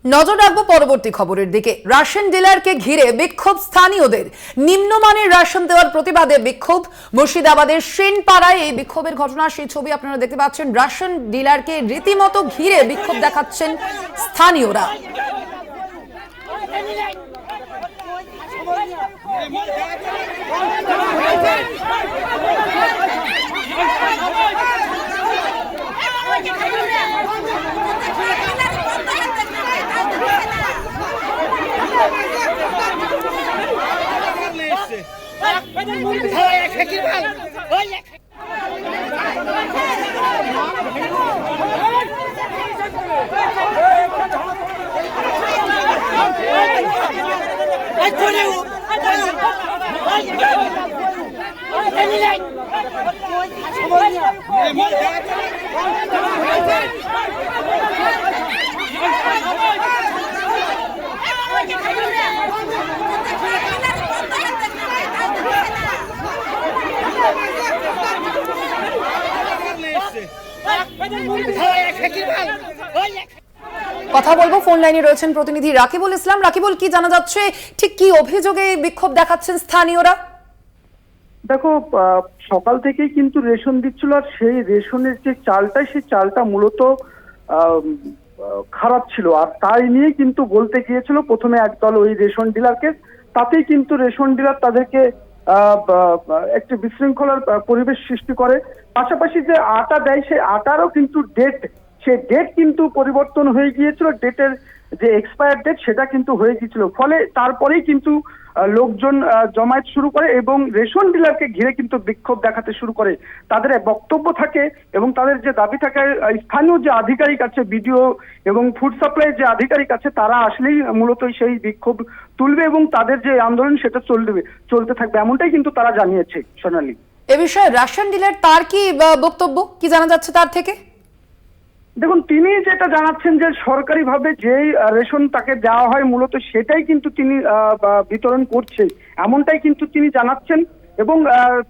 নজর রাখবো পরবর্তী খবরের দিকে। রাশন ডিলারকে ঘিরে বিক্ষোভ স্থানীয়দের। নিম্নমানের রাশন দেওয়ার প্রতিবাদে বিক্ষোভ মুর্শিদাবাদের সেনপাড়ায়। এই বিক্ষোভের ঘটনা, সেই ছবি আপনারা দেখতে পাচ্ছেন। রাশন ডিলারকে রীতিমতো ঘিরে বিক্ষোভ দেখাচ্ছেন স্থানীয়রা। কথা বলবো, ফোন লাইনে রয়েছেন প্রতিনিধি রাকিবুল ইসলাম। রাকিবুল, কি জানা যাচ্ছে, ঠিক কি অভিযোগে বিক্ষোভ দেখাচ্ছেন স্থানীয়রা? দেখো, সকাল থেকেই কিন্তু রেশন দিচ্ছিল, আর সেই রেশনের যে চালটা, সেই চালটা মূলত খারাপ ছিল, আর তাই নিয়ে কিন্তু বলতে গিয়েছিল প্রথমে একদল ওই রেশন ডিলারকে। তাতেই কিন্তু রেশন ডিলার তাদেরকে একটি বিশৃঙ্খলার পরিবেশ সৃষ্টি করে। পাশাপাশি যে আটা দেয়, সেই আটারও কিন্তু সেই ডেট কিন্তু পরিবর্তন হয়ে গিয়েছিল। ডেটের যে এক্সপায়ার ডেট, সেটা কিন্তু হয়ে গিয়েছিল। ফলে তারপরেই কিন্তু লোকজন জমায়েত শুরু করে এবং রেশন ডিলারকে ঘিরে কিন্তু বিক্ষোভ দেখাতে শুরু করে। তাদের বক্তব্য থাকে এবং তাদের যে দাবি থাকে, স্থানীয় যে আধিকারিক আছে, বিডিও এবং ফুড সাপ্লাই যে আধিকারিক আছে, তারা আসলেই মূলত সেই বিক্ষোভ তুলবে এবং তাদের যে আন্দোলন সেটা চলতে থাকবে, এমনটাই কিন্তু তারা জানিয়েছে। সোনালী, এ বিষয়ে রাশন ডিলার তার কি বক্তব্য, কি জানা যাচ্ছে তার থেকে? দেখুন, তিনি যেটা জানাচ্ছেন যে সরকারিভাবে যেই রেশন তাকে দেওয়া হয় মূলত সেটাই কিন্তু তিনি বিতরণ করছে, এমনটাই কিন্তু তিনি জানাচ্ছেন। এবং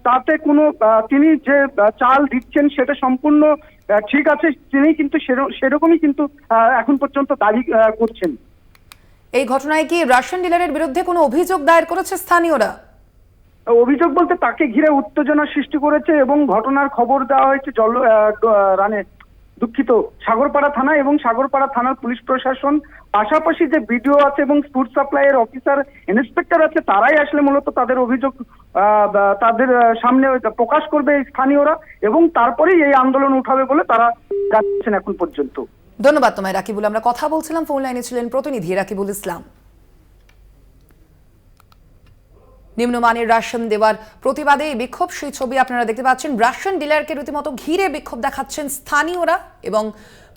তাতে কোনো তিনি যে চাল দিচ্ছেন সেটা সম্পূর্ণ ঠিক আছে, তিনি কিন্তু সেরকমই কিন্তু এখন পর্যন্ত দাবি করছেন। এই ঘটনায় কি রাশন ডিলারের বিরুদ্ধে কোনো অভিযোগ দায়ের করেছে স্থানীয়রা? অভিযোগ বলতে তাকে ঘিরে উত্তেজনা সৃষ্টি করেছে এবং ঘটনার খবর দেওয়া হয়েছে সাগরপাড়া থানা এবং সাগরপাড়া থানার পুলিশ প্রশাসন, পাশাপাশি যে বিডিও আছে এবং ফুড সাপ্লাইয়ের অফিসার ইন্সপেক্টর আছে, তারাই আসলে মূলত তাদের অভিযোগ তাদের সামনে প্রকাশ করবে স্থানীয়রা এবং তারপরেই এই আন্দোলন উঠাবে বলে তারা জানিয়েছেন এখন পর্যন্ত। ধন্যবাদ তোমায় রাকিবুল। আমরা কথা বলছিলাম, ফোন লাইনে ছিলেন প্রতিনিধি রাকিবুল ইসলাম। নিম্নমানের রাশন দেওয়ার প্রতিবাদে বিক্ষোভ, সেই ছবি আপনারা দেখতে পাচ্ছেন। রাশন ডিলারকে রীতিমতো ঘিরে বিক্ষোভ দেখাচ্ছেন স্থানীয়রা এবং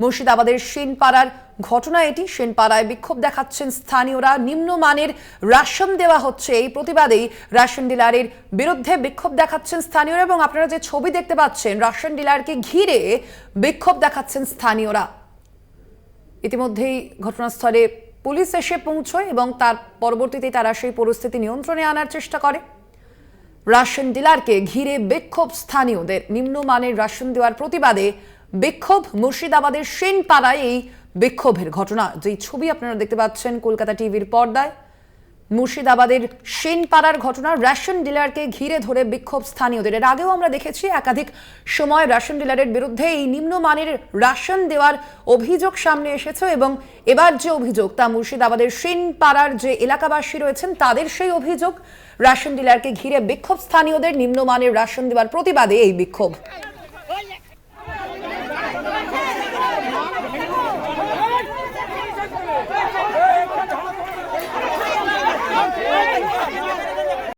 মুর্শিদাবাদের সেনপাড়ার ঘটনা এটি। সেনপাড়ায় বিক্ষোভ দেখাচ্ছেন স্থানীয়রা। নিম্নমানের রাশন দেওয়া হচ্ছে, এই প্রতিবাদেই রাশন ডিলারের বিরুদ্ধে বিক্ষোভ দেখাচ্ছেন স্থানীয়রা এবং আপনারা যে ছবি দেখতে পাচ্ছেন, রাশন ডিলারকে ঘিরে বিক্ষোভ দেখাচ্ছেন স্থানীয়রা। ইতিমধ্যেই ঘটনাস্থলে পুলিশ এসে পৌঁছয় এবং তার পরবর্তীতে তারা সেই পরিস্থিতি নিয়ন্ত্রণে আনার চেষ্টা করে। রাশন ডিলারকে ঘিরে বিক্ষোভ স্থানীয়দের। নিম্নমানের রাশন দেওয়ার প্রতিবাদে বিক্ষোভ মুর্শিদাবাদের সেনপাড়ায় এই বিক্ষোভের ঘটনা। যেই ছবি আপনারা দেখতে পাচ্ছেন কলকাতা টিভির পর্দায়, মুর্শিদাবাদের সেনপাড়ার ঘটনা। রেশন ডিলারকে ঘিরে ধরে বিক্ষোভ স্থানীয়দের। এর আগেও আমরা দেখেছি একাধিক সময় রেশন ডিলারের বিরুদ্ধে এই নিম্নমানের রাশন দেওয়ার অভিযোগ সামনে এসেছে এবং এবার যে অভিযোগ, তা মুর্শিদাবাদের সেনপাড়ার যে এলাকাবাসী রয়েছেন তাদের সেই অভিযোগ। রেশন ডিলারকে ঘিরে বিক্ষোভ স্থানীয়দের, নিম্নমানের রাশন দেওয়ার প্রতিবাদে এই বিক্ষোভ।